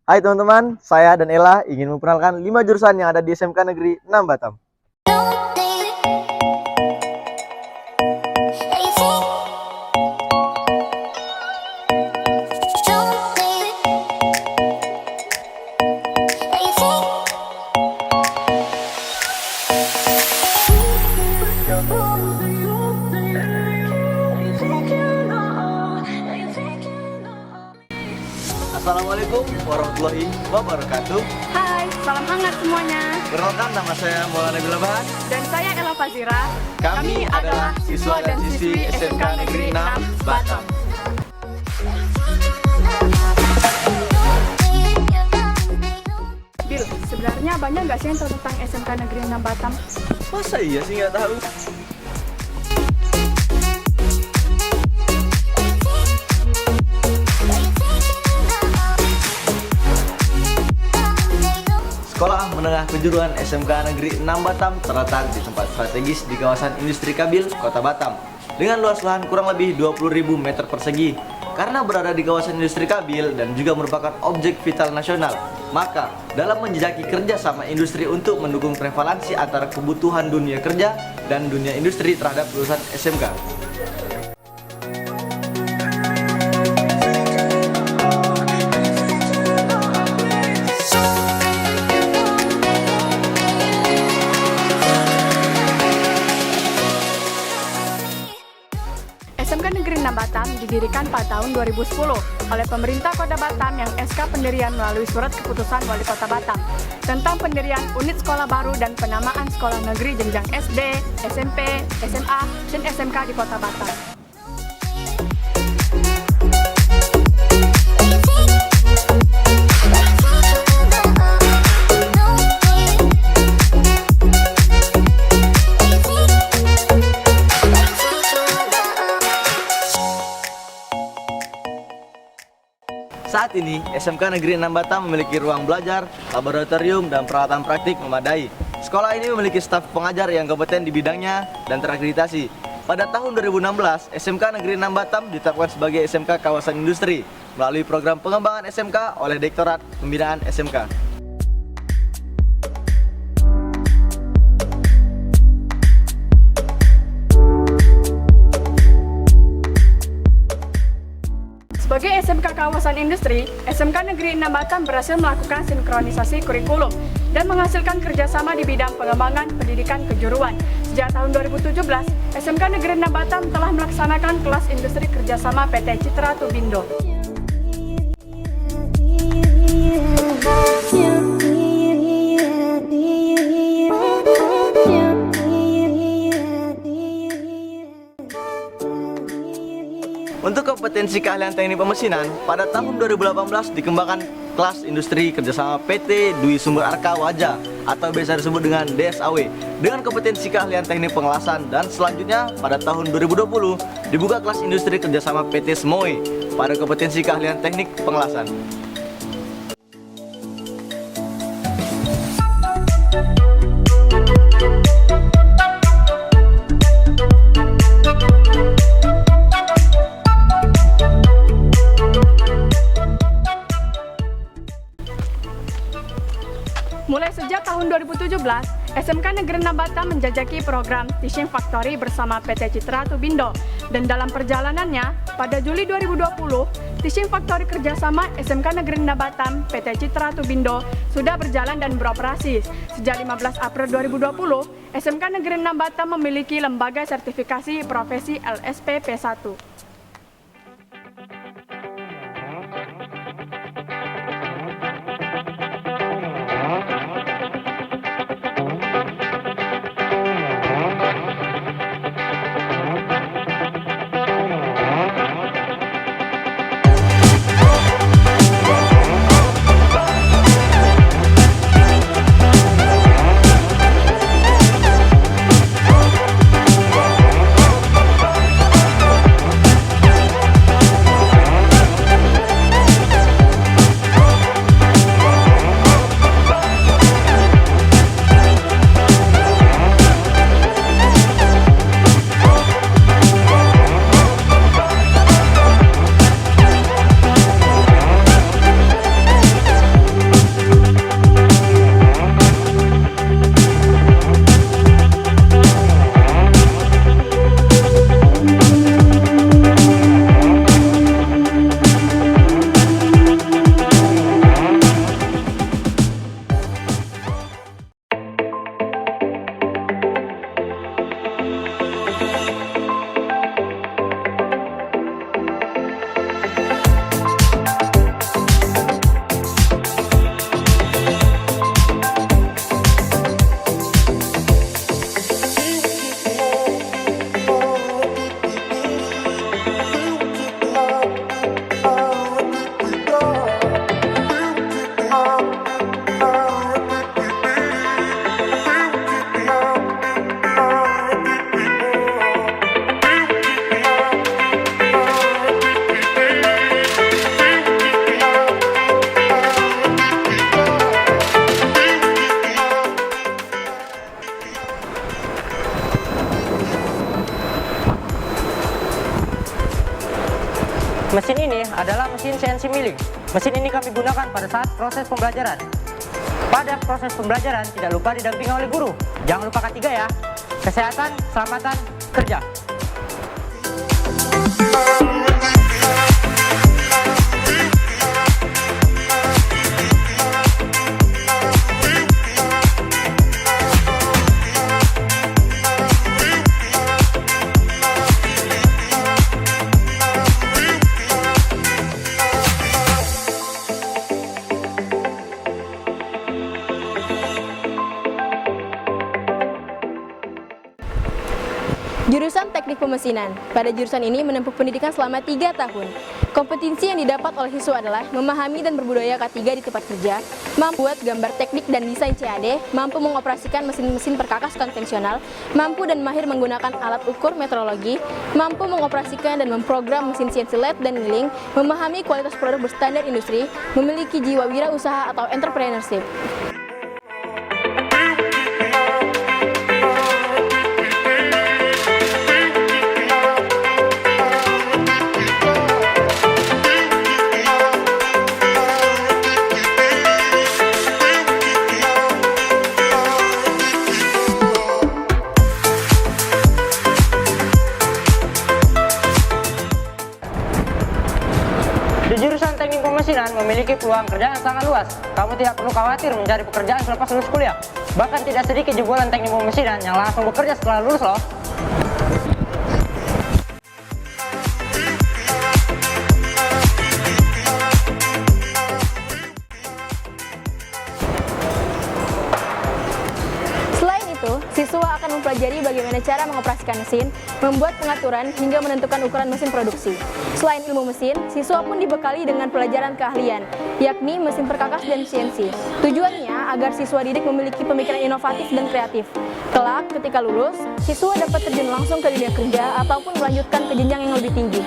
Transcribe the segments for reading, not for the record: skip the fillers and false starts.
Hai teman-teman, saya dan Ella ingin memperkenalkan 5 jurusan yang ada di SMK Negeri 6 Batam. Assalamualaikum warahmatullahi wabarakatuh. Hai, salam hangat semuanya. Perkenalkan, nama saya Maulana Nabila Bahar. Dan saya Ella Fazira. Kami adalah siswa dan siswi SMK Negeri 6 Batam. Bil, sebenarnya banyak nggak sih yang tahu tentang SMK Negeri 6 Batam? Masa iya sih nggak tahu? Sekolah Menengah Kejuruan SMK Negeri 6 Batam terletak di tempat strategis di kawasan industri Kabil, Kota Batam, dengan luas lahan kurang lebih 20.000 meter persegi. Karena berada di kawasan industri Kabil dan juga merupakan objek vital nasional, maka dalam menjejaki kerjasama industri untuk mendukung prevalensi antara kebutuhan dunia kerja dan dunia industri terhadap lulusan SMK. SMK Negeri 6 Batam didirikan pada tahun 2010 oleh pemerintah Kota Batam yang SK pendirian melalui surat keputusan Wali Kota Batam tentang pendirian unit sekolah baru dan penamaan sekolah negeri jenjang SD, SMP, SMA, dan SMK di Kota Batam. Saat ini, SMK Negeri 6 Batam memiliki ruang belajar, laboratorium, dan peralatan praktik memadai. Sekolah ini memiliki staf pengajar yang kompeten di bidangnya dan terakreditasi. Pada tahun 2016, SMK Negeri 6 Batam ditetapkan sebagai SMK Kawasan Industri melalui program pengembangan SMK oleh Direktorat Pembinaan SMK. Sebagai SMK Kawasan Industri, SMK Negeri 6 Batam berhasil melakukan sinkronisasi kurikulum dan menghasilkan kerjasama di bidang pengembangan pendidikan kejuruan. Sejak tahun 2017, SMK Negeri 6 Batam telah melaksanakan kelas industri kerjasama PT Citra Tubindo. Untuk kompetensi keahlian teknik pemesinan, pada tahun 2018 dikembangkan kelas industri kerjasama PT Dwi Sumber Arka Waja atau biasa disebut dengan DSAW dengan kompetensi keahlian teknik pengelasan, dan selanjutnya pada tahun 2020 dibuka kelas industri kerjasama PT Semoe pada kompetensi keahlian teknik pengelasan. Mulai sejak tahun 2017, SMK Negeri 6 Batam menjajaki program Teaching Factory bersama PT Citra Tubindo. Dan dalam perjalanannya, pada Juli 2020, Teaching Factory kerjasama SMK Negeri 6 Batam, PT Citra Tubindo sudah berjalan dan beroperasi. Sejak 15 April 2020, SMK Negeri 6 Batam memiliki lembaga sertifikasi profesi LSP P1. CNC milling. Mesin ini kami gunakan pada saat proses pembelajaran. Pada proses pembelajaran tidak lupa didampingi oleh guru. Jangan lupa K3 ya. Kesehatan, keselamatan, kerja. Jurusan Teknik Pemesinan. Pada jurusan ini menempuh pendidikan selama 3 tahun. Kompetensi yang didapat oleh siswa adalah memahami dan berbudaya K3 di tempat kerja, mampu buat gambar teknik dan desain CAD, mampu mengoperasikan mesin-mesin perkakas konvensional, mampu dan mahir menggunakan alat ukur metrologi, mampu mengoperasikan dan memprogram mesin CNC lathe dan milling, memahami kualitas produk berstandar industri, memiliki jiwa wirausaha atau entrepreneurship. Di jurusan Teknik Pemesinan memiliki peluang kerja yang sangat luas. Kamu tidak perlu khawatir mencari pekerjaan selepas lulus kuliah. Bahkan tidak sedikit jebolan Teknik Pemesinan yang langsung bekerja setelah lulus loh. Selain itu, siswa akan mempelajari bagaimana cara mengoperasikan mesin, membuat pengaturan, hingga menentukan ukuran mesin produksi. Selain ilmu mesin, siswa pun dibekali dengan pelajaran keahlian, yakni mesin perkakas dan CNC. Tujuannya agar siswa didik memiliki pemikiran inovatif dan kreatif. Kelak, ketika lulus, siswa dapat terjun langsung ke dunia kerja ataupun melanjutkan ke jenjang yang lebih tinggi.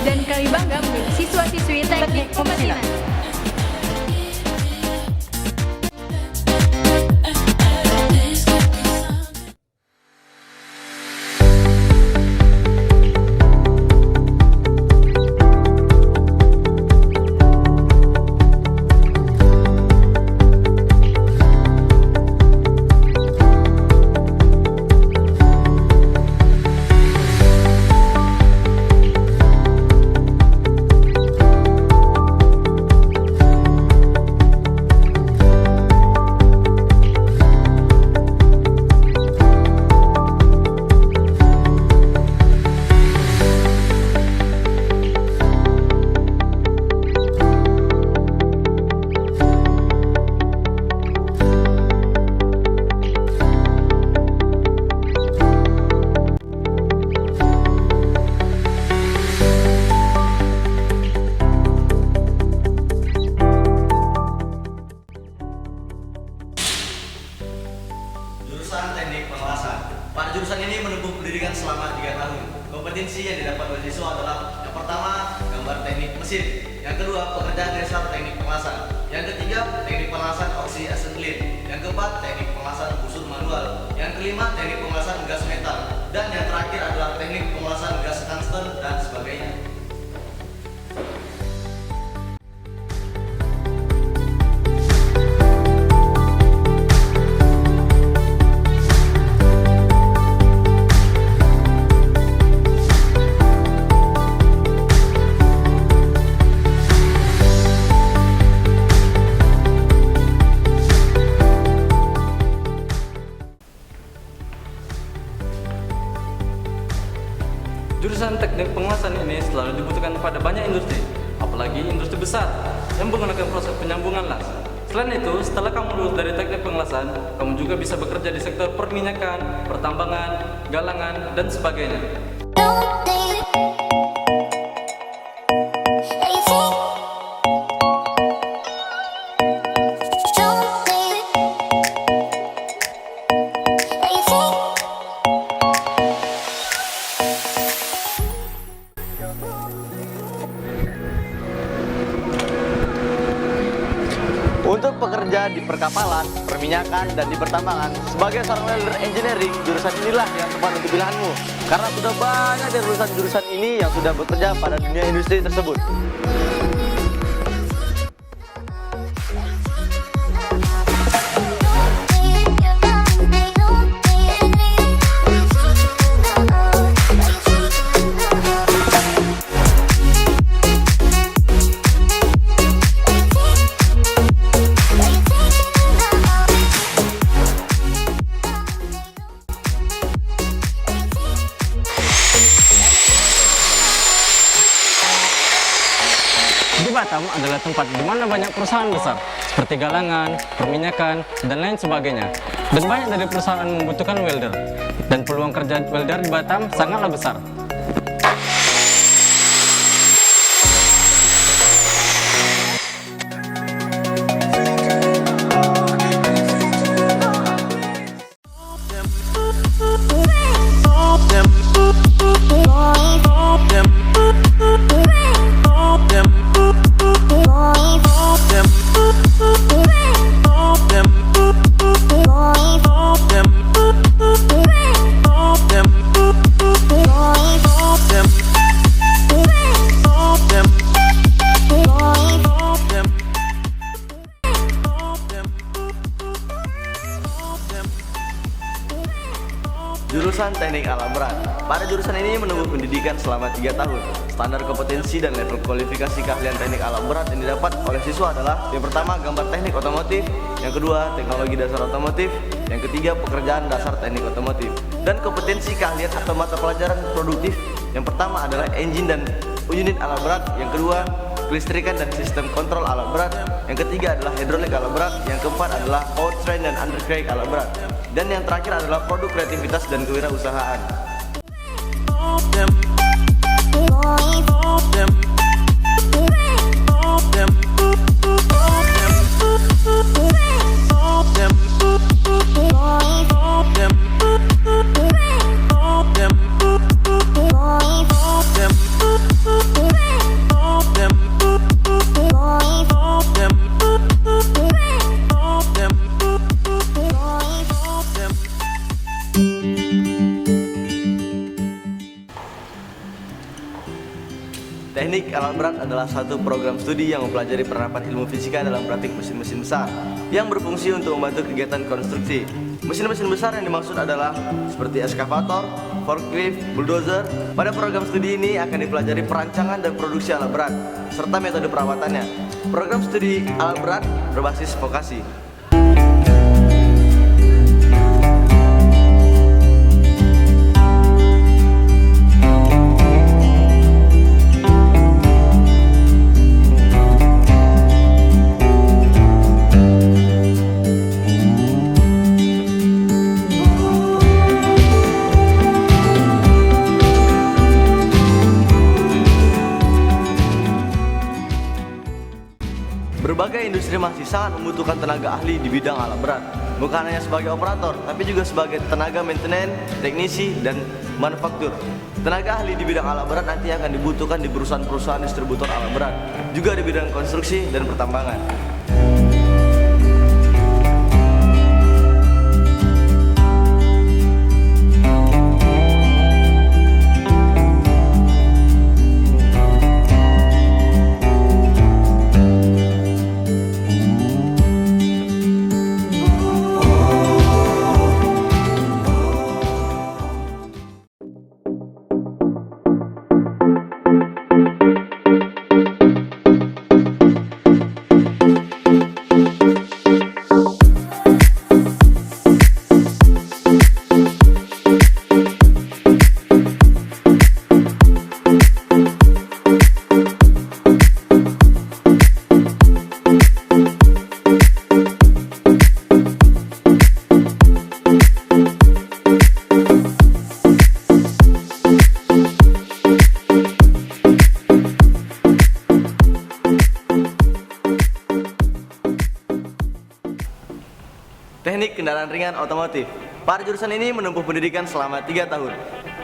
Dan kami bangga menjadi siswa-siswi Teknik Pemesinan. Jurusan Teknik Pengelasan. Pada jurusan ini menempuh pendidikan selama 3 tahun. Kompetensi yang didapat oleh siswa adalah yang pertama, gambar teknik mesin. Yang kedua, pekerjaan dasar teknik pengelasan. Yang ketiga, teknik pengelasan opsi assembly. Yang keempat, teknik pengelasan busur manual. Yang kelima, teknik pengelasan gas metal. Dan yang terakhir adalah teknik pengelasan gas tungsten dan sebagainya. Jurusan teknik pengelasan ini selalu dibutuhkan pada banyak industri, apalagi industri besar yang menggunakan proses penyambungan las. Selain itu, setelah kamu lulus dari teknik pengelasan, kamu juga bisa bekerja di sektor perminyakan, pertambangan, galangan, dan sebagainya. Untuk pekerja di perkapalan, perminyakan, dan di pertambangan, sebagai seorang welder engineering, jurusan inilah yang tepat untuk pilihanmu. Karena sudah banyak dari jurusan-jurusan ini yang sudah bekerja pada dunia industri tersebut. Di Batam adalah tempat di mana banyak perusahaan besar, seperti galangan, perminyakan, dan lain sebagainya. Dan banyak dari perusahaan membutuhkan welder. Dan peluang kerja welder di Batam sangatlah besar. Jurusan Teknik Alat Berat. Pada jurusan ini menempuh pendidikan selama 3 tahun. Standar kompetensi dan level kualifikasi keahlian teknik alat berat yang didapat oleh siswa adalah: yang pertama, gambar teknik otomotif; yang kedua, teknologi dasar otomotif; yang ketiga, pekerjaan dasar teknik otomotif. Dan kompetensi keahlian atau mata pelajaran produktif yang pertama adalah engine dan unit alat berat; yang kedua, kelistrikan dan sistem kontrol alat berat; yang ketiga adalah hidrolik alat berat; yang keempat adalah powertrain dan undercarriage alat berat; dan yang terakhir adalah produk kreativitas dan kewirausahaan. Teknik alat berat adalah satu program studi yang mempelajari penerapan ilmu fisika dalam praktik mesin-mesin besar yang berfungsi untuk membantu kegiatan konstruksi. Mesin-mesin besar yang dimaksud adalah seperti eskavator, forklift, bulldozer. Pada program studi ini akan dipelajari perancangan dan produksi alat berat serta metode perawatannya. Program studi alat berat berbasis vokasi. Berbagai industri masih sangat membutuhkan tenaga ahli di bidang alat berat. Bukan hanya sebagai operator, tapi juga sebagai tenaga maintenance, teknisi, dan manufaktur. Tenaga ahli di bidang alat berat nanti akan dibutuhkan di perusahaan-perusahaan distributor alat berat, juga di bidang konstruksi dan pertambangan. Teknik kendaraan ringan otomotif. Pada jurusan ini menempuh pendidikan selama 3 tahun.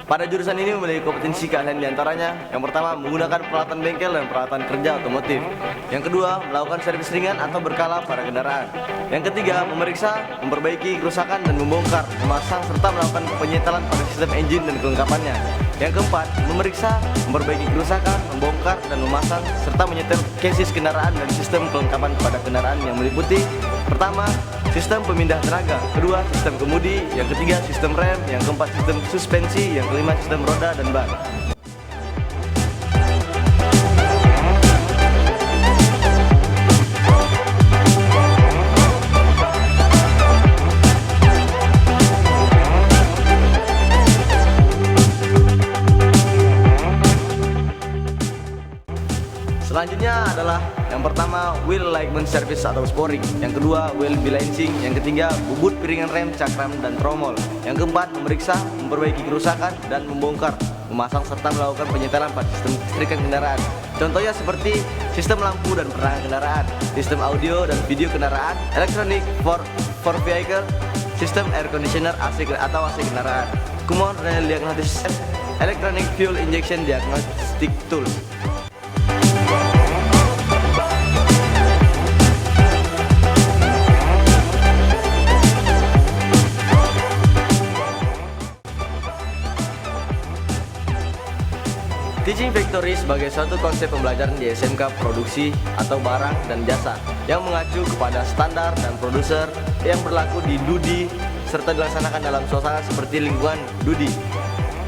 Pada jurusan ini memiliki kompetensi keahlian diantaranya. Yang pertama, menggunakan peralatan bengkel dan peralatan kerja otomotif. Yang kedua, melakukan servis ringan atau berkala pada kendaraan. Yang ketiga, memeriksa, memperbaiki kerusakan dan membongkar, memasang serta melakukan penyetelan pada sistem engine dan kelengkapannya. Yang keempat, memeriksa, memperbaiki kerusakan, membongkar dan memasang serta menyetel chassis kendaraan dan sistem kelengkapan pada kendaraan yang meliputi: pertama, sistem pemindah tenaga; kedua, sistem kemudi; yang ketiga, sistem rem; yang keempat, sistem suspensi; yang kelima, sistem roda dan ban. Selanjutnya adalah yang pertama, wheel alignment service atau sporing. Yang kedua, wheel balancing. Yang ketiga, bubut piringan rem, cakram dan tromol. Yang keempat, memeriksa, memperbaiki kerusakan dan membongkar, memasang serta melakukan penyetelan pada sistem kelistrikan kendaraan. Contohnya seperti sistem lampu dan penerangan kendaraan, sistem audio dan video kendaraan, electronic for vehicle, sistem air conditioner AC atau AC kendaraan, common rail diagnosis, electronic fuel injection diagnostic tool. Teaching Factory sebagai suatu konsep pembelajaran di SMK produksi atau barang dan jasa yang mengacu kepada standar dan produser yang berlaku di DUDI serta dilaksanakan dalam suasana seperti lingkungan DUDI.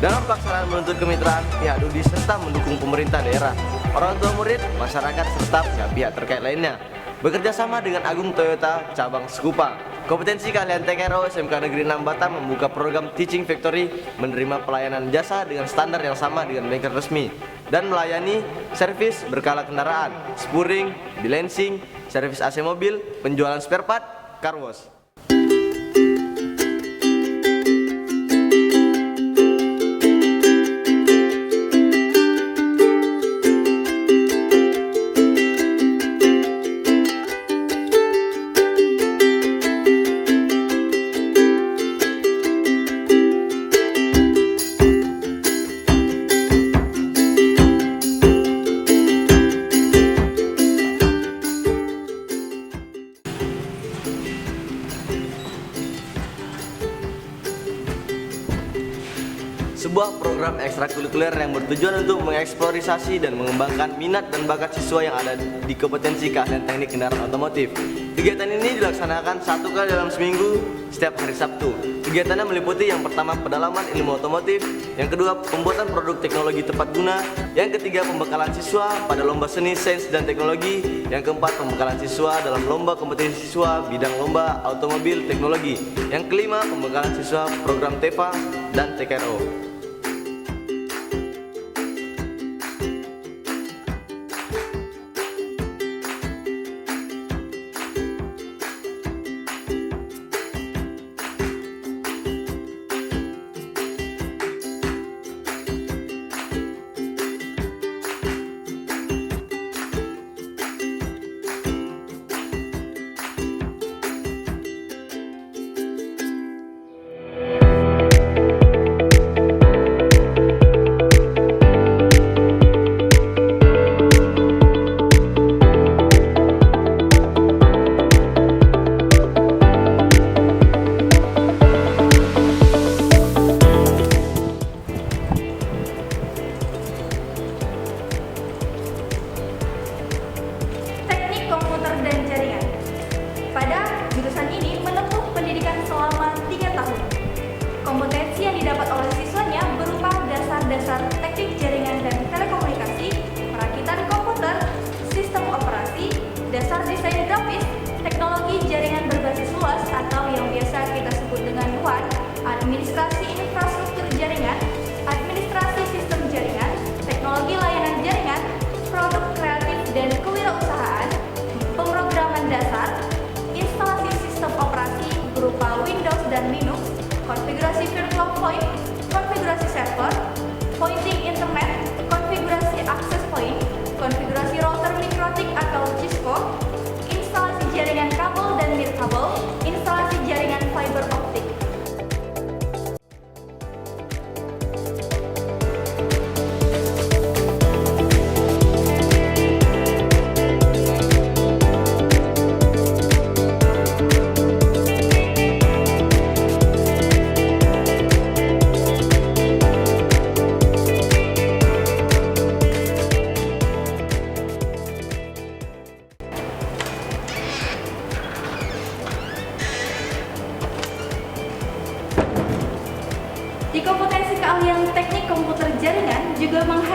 Dalam pelaksanaan menuntut kemitraan pihak DUDI serta mendukung pemerintah daerah, orang tua murid, masyarakat serta pihak terkait lainnya bekerja sama dengan Agung Toyota cabang Sekupa. Kompetensi keahlian TKRO SMK Negeri 6 Batam membuka program Teaching Factory, menerima pelayanan jasa dengan standar yang sama dengan bengkel resmi, dan melayani servis berkala kendaraan, spuring, balancing, servis AC mobil, penjualan spare part, car wash. Sebuah program ekstrakurikuler yang bertujuan untuk mengeksplorasi dan mengembangkan minat dan bakat siswa yang ada di kompetensi keahlian teknik kendaraan otomotif. Kegiatan ini dilaksanakan 1 kali dalam seminggu setiap hari Sabtu. Kegiatannya meliputi yang pertama, pendalaman ilmu otomotif; yang kedua, pembuatan produk teknologi tepat guna; yang ketiga, pembekalan siswa pada lomba seni, sains dan teknologi; yang keempat, pembekalan siswa dalam lomba kompetensi siswa bidang lomba automobil teknologi; yang kelima, pembekalan siswa program TEPA dan TKRO.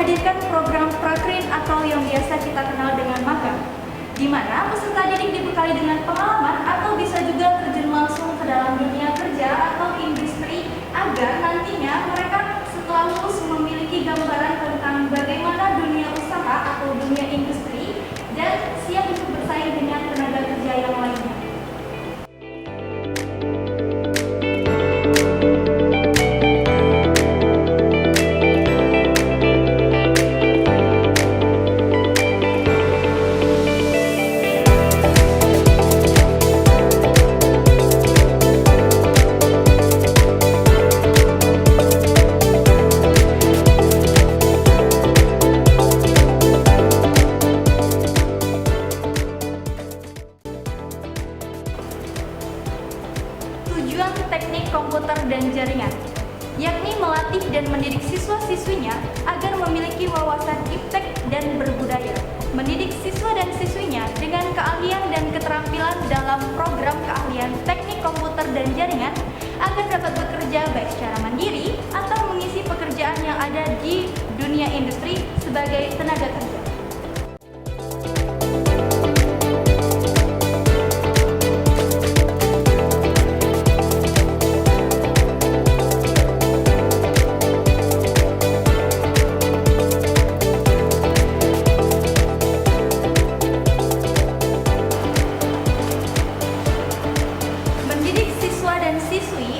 menghadirkan program Prakrin atau yang biasa kita kenal dengan magang, di mana peserta didik dibekali dengan pengalaman atau bisa juga terjun langsung ke dalam dunia kerja atau industri agar nantinya mereka setelah lulus memiliki gambaran tentang bagaimana dunia usaha atau dunia industri dan siap untuk bersaing dengan tenaga kerja yang lainnya. Tujuan teknik komputer dan jaringan, yakni melatih dan mendidik siswa-siswinya agar memiliki wawasan iptek dan berbudaya, mendidik siswa dan siswinya dengan keahlian dan keterampilan dalam program keahlian teknik komputer dan jaringan agar dapat bekerja baik secara mandiri atau mengisi pekerjaan yang ada di dunia industri sebagai tenaga kerja.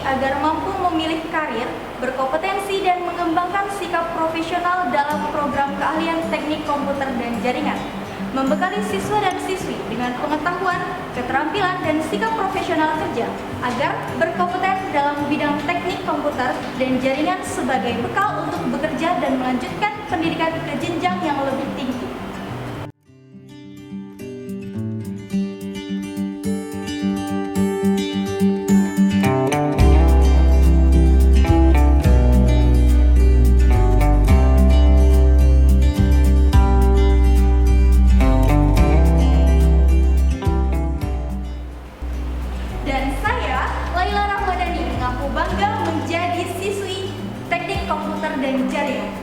Agar mampu memilih karir, berkompetensi dan mengembangkan sikap profesional dalam program keahlian teknik komputer dan jaringan. Membekali siswa dan siswi dengan pengetahuan, keterampilan dan sikap profesional kerja agar berkompeten dalam bidang teknik komputer dan jaringan sebagai bekal untuk bekerja dan melanjutkan pendidikan ke jenjang yang lebih tinggi. Dan saya, Laila Rahmadani, mengaku bangga menjadi siswi teknik komputer dan jaringan.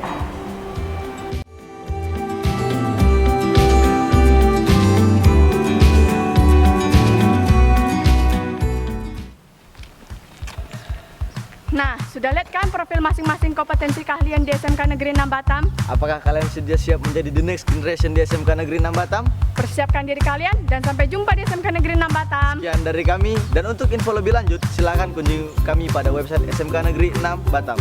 Nah, sudah lihat kan profil masing-masing kompetensi keahlian di SMK Negeri 6 Batam? Apakah kalian sudah siap menjadi the next generation di SMK Negeri 6 Batam? Persiapkan diri kalian dan sampai jumpa di SMK Negeri 6 Batam. Sekian dari kami, dan untuk info lebih lanjut silakan kunjungi kami pada website SMK Negeri 6 Batam.